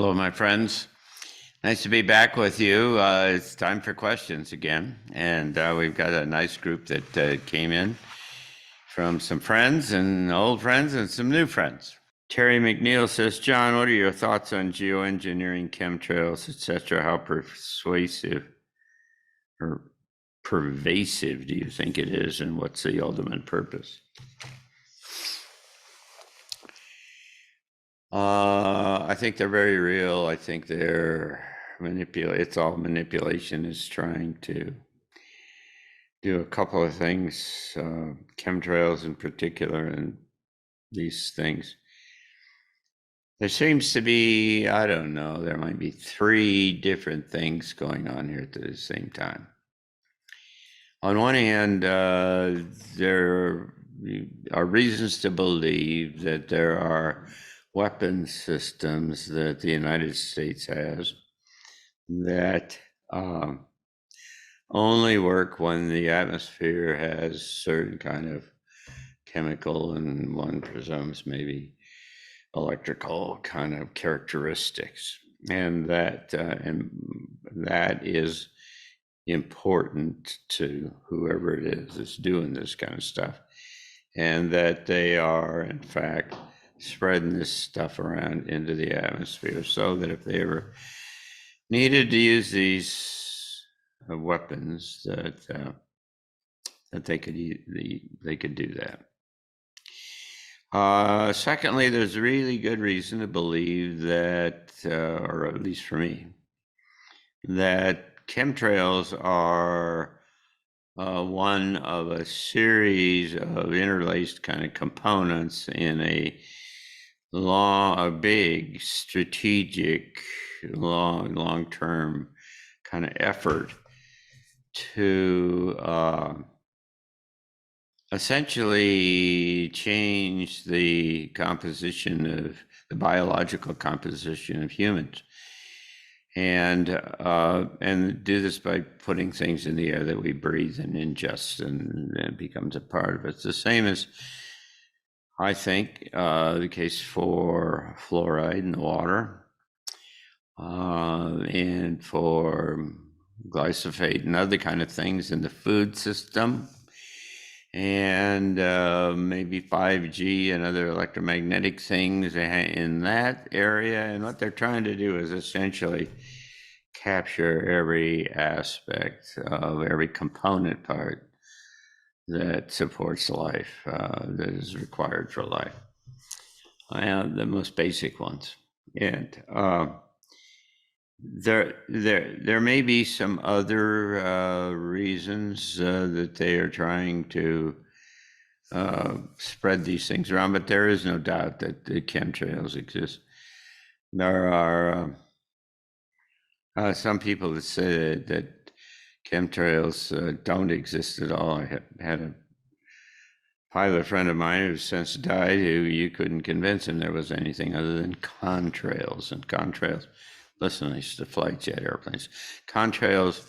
Hello, my friends. Nice to be back with you. It's time for questions again. And we've got a nice group that came in from some friends and old friends and some new friends. Terry McNeil says, John, what are your thoughts on geoengineering, chemtrails, etc.? How persuasive or pervasive do you think it is, and what's the ultimate purpose? I think they're very real. I think they're it's all manipulation is trying to do a couple of things, chemtrails in particular, and these things. There seems to be, I don't know, there might be 3 different things going on here at the same time. On one hand, there are reasons to believe that there are weapon systems that the United States has that only work when the atmosphere has certain kind of chemical and one presumes maybe electrical kind of characteristics, and that is important to whoever it is that's doing this kind of stuff, and that they are in fact spreading this stuff around into the atmosphere so that if they ever needed to use these weapons, that they could do that. Secondly, there's really good reason to believe that, or at least for me, that chemtrails are one of a series of interlaced kind of components in a big strategic long-term kind of effort to essentially change the biological composition of humans, and do this by putting things in the air that we breathe and ingest, and it becomes a part of it. It's the same as, I think, the case for fluoride in the water, and for glyphosate and other kind of things in the food system, and maybe 5G and other electromagnetic things in that area. And what they're trying to do is essentially capture every aspect of every component part that supports life, that is required for life, and the most basic ones. And there may be some other reasons that they are trying to spread these things around, but there is no doubt that the chemtrails exist. There are some people that say that chemtrails don't exist at all. I had a pilot friend of mine who's since died, who you couldn't convince him there was anything other than contrails. And contrails, listen, I used to fly jet airplanes. Contrails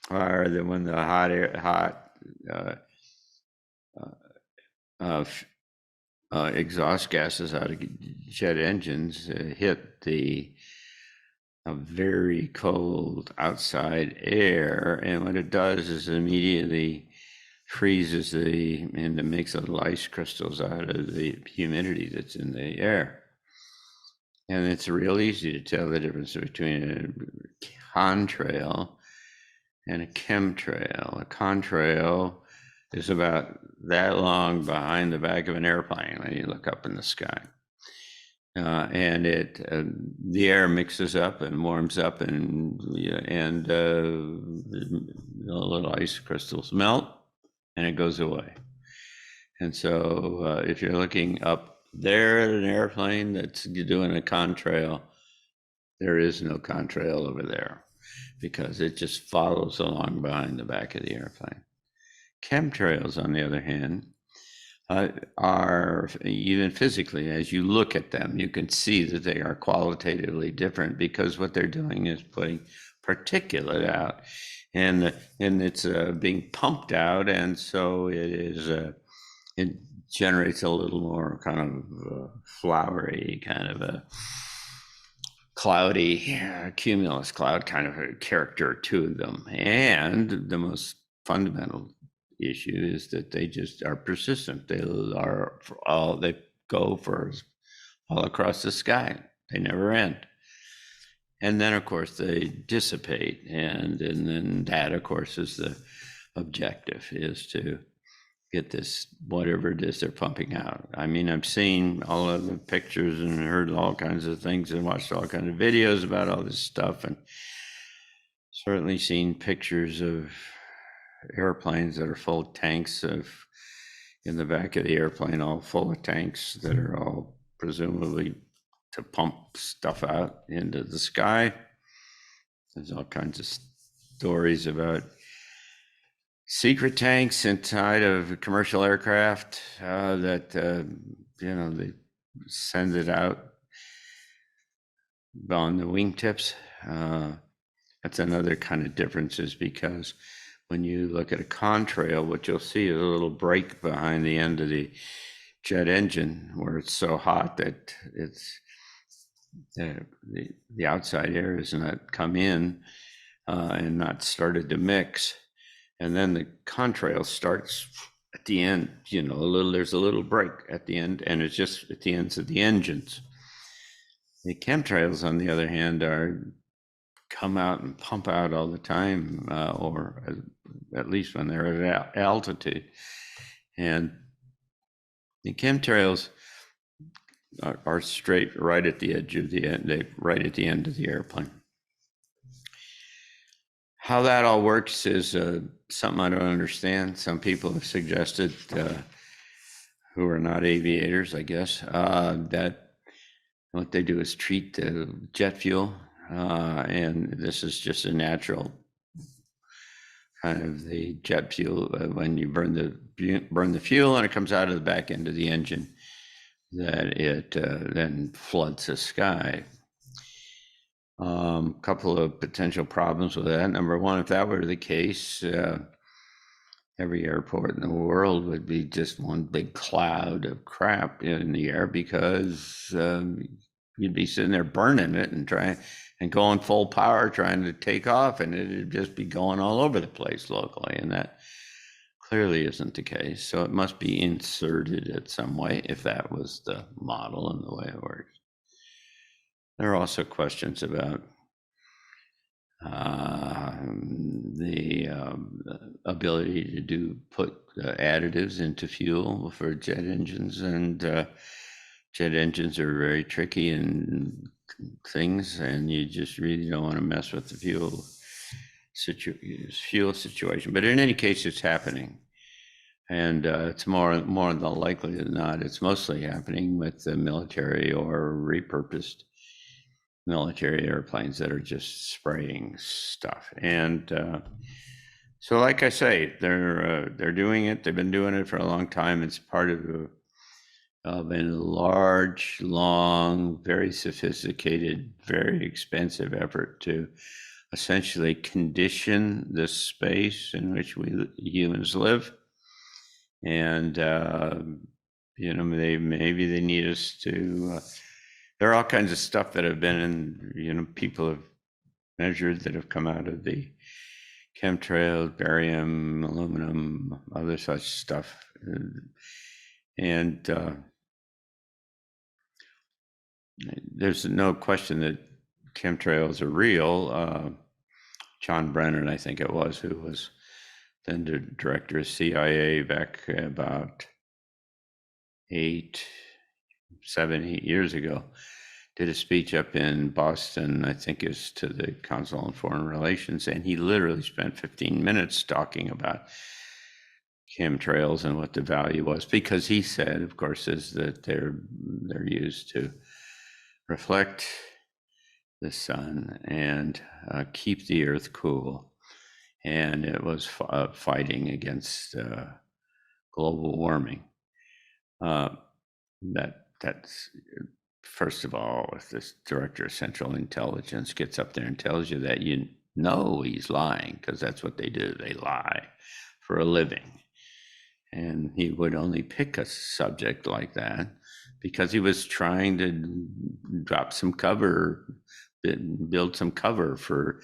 are when the hot exhaust gases out of jet engines hit the very cold outside air, and what it does is immediately freezes and makes little ice crystals out of the humidity that's in the air. And it's real easy to tell the difference between a contrail and a chemtrail. A contrail is about that long behind the back of an airplane when you look up in the sky. And the air mixes up and warms up, and the little ice crystals melt, and it goes away. And so if you're looking up there at an airplane that's doing a contrail, there is no contrail over there, because it just follows along behind the back of the airplane. Chemtrails, on the other hand, are, even physically, as you look at them, you can see that they are qualitatively different, because what they're doing is putting particulate out, and it's being pumped out, and so it generates a little more kind of flowery kind of a cloudy cumulus cloud kind of a character to them. And the most fundamental issue is that they just are persistent. They go for all across the sky. They never end. And then, of course, they dissipate. And then that, of course, is the objective, is to get this, whatever it is they're pumping out. I mean, I've seen all of the pictures and heard all kinds of things and watched all kinds of videos about all this stuff, and certainly seen pictures of airplanes that are full of tanks in the back of the airplane, all full of tanks that are all presumably to pump stuff out into the sky. There's all kinds of stories about secret tanks inside of commercial aircraft that they send it out on the wingtips. That's another kind of differences, because when you look at a contrail, what you'll see is a little break behind the end of the jet engine where it's so hot that it's the outside air has not come in and not started to mix. And then the contrail starts at the end, there's a little break at the end, and it's just at the ends of the engines. The chemtrails, on the other hand, come out and pump out all the time, or at least when they're at altitude. And the chemtrails are straight right at the edge of right at the end of the airplane. How that all works is something I don't understand. Some people have suggested, who are not aviators, I guess, that what they do is treat the jet fuel, and this is just a natural kind of the jet fuel. When you burn the fuel and it comes out of the back end of the engine, that it then floods the sky. Couple of potential problems with that. Number one, if that were the case, every airport in the world would be just one big cloud of crap in the air, because you'd be sitting there burning it and going full power trying to take off, and it'd just be going all over the place locally, and that clearly isn't the case. So it must be inserted in some way if that was the model and the way it works. There are also questions about the ability to put additives into fuel for jet engines, and jet engines are very tricky and things, and you just really don't want to mess with the fuel situation. But in any case, it's happening, and it's more than likely than not, it's mostly happening with the military or repurposed military airplanes that are just spraying stuff. And so, like I say, they're doing it. They've been doing it for a long time. It's part of a large, long, very sophisticated, very expensive effort to essentially condition the space in which we humans live. And maybe they need us to. There are all kinds of stuff that have been in, people have measured that have come out of the chemtrails, barium, aluminum, other such stuff. And there's no question that chemtrails are real. John Brennan, I think it was, who was then the director of CIA back about 7, 8 years ago, did a speech up in Boston, I think is to the Council on Foreign Relations, and he literally spent 15 minutes talking about chemtrails and what the value was, because he said, of course, is that they're used to reflect the sun and keep the earth cool, and it was fighting against global warming. That's first of all, if this director of Central Intelligence gets up there and tells you that, he's lying, because that's what they do. They lie for a living. And he would only pick a subject like that because he was trying to drop some cover build some cover for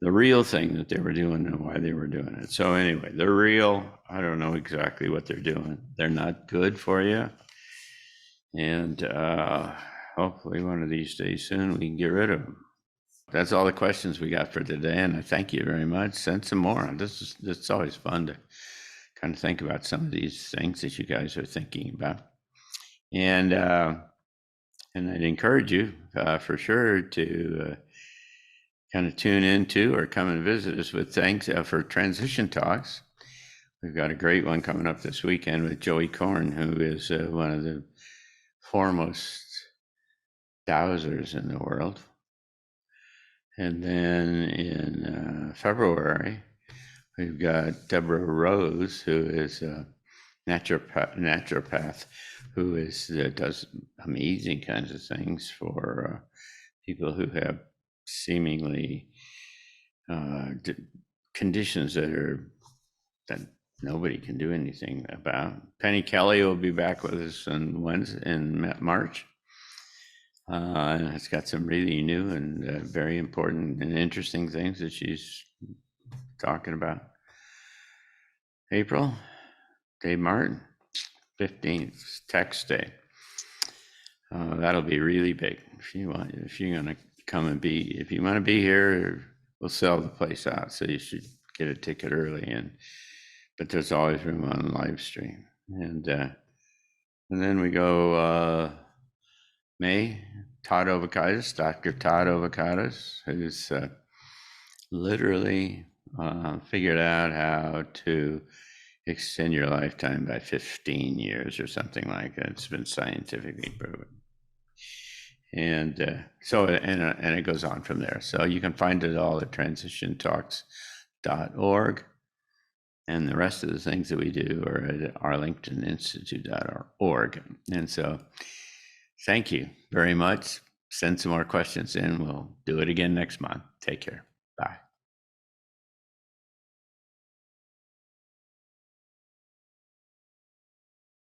the real thing that they were doing and why they were doing it. So anyway, they're real. I don't know exactly what they're doing. They're not good for you. And hopefully one of these days soon we can get rid of them. That's all the questions we got for today, and I thank you very much. Send some more. It's always fun to kind of think about some of these things that you guys are thinking about. And I'd encourage you for sure to kind of tune into or come and visit us with thanks for transition talks. We've got a great one coming up this weekend with Joey Korn, who is one of the foremost dowsers in the world. And then in February, we've got Deborah Rose, who is a naturopath who does amazing kinds of things for people who have seemingly conditions that nobody can do anything about. Penny Kelly will be back with us on Wednesday in March. And it's got some really new and very important and interesting things that she's talking about. April, Dave Martin, 15th, Text Day. That'll be really big. If you want to be here, we'll sell the place out, so you should get a ticket early. But there's always room on live stream. And then we go May, Todd Ovakaitis, Dr. Todd Ovakaitis, who's literally figured out how to extend your lifetime by 15 years or something like that. It's been scientifically proven. And it goes on from there. So you can find it all at transitiontalks.org. And the rest of the things that we do are at arlingtoninstitute.org. And so thank you very much. Send some more questions in. We'll do it again next month. Take care.